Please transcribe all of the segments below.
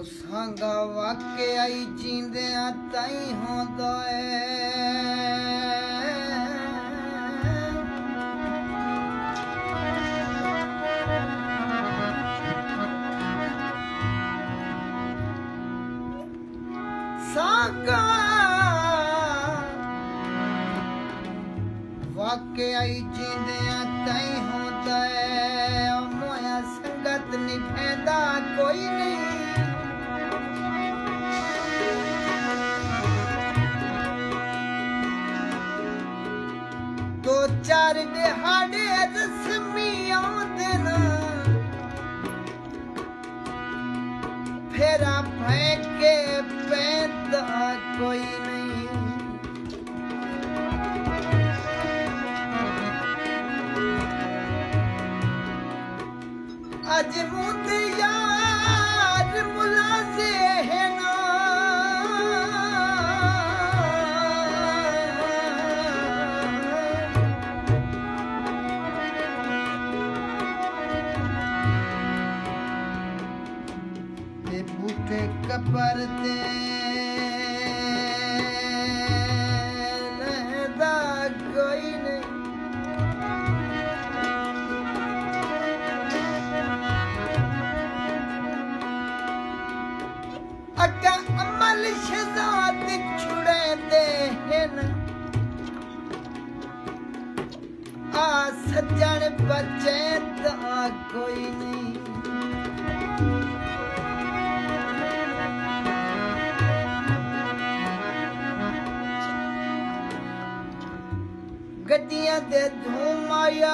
सांगा वाकया ही जींदिया ताई होंदा सांगा वाकया ही जींदिया ताई होंदा मोया संगत निभेंदा कोई नहीं दो चार दिहाड़े रस्मी आउंदे न फेरा फेंके पैदा कोई नहीं अज मुद यार मुलाजे है ना ते बूटे कपर ते रहदा कोई नहीं अका अमल शहजाद छुड़े दे न आ सज्जन बचे दा कोई नहीं गड्डियां दे धूम आया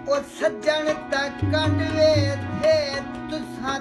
ओ सज्जन तक कंडवे थे तुसां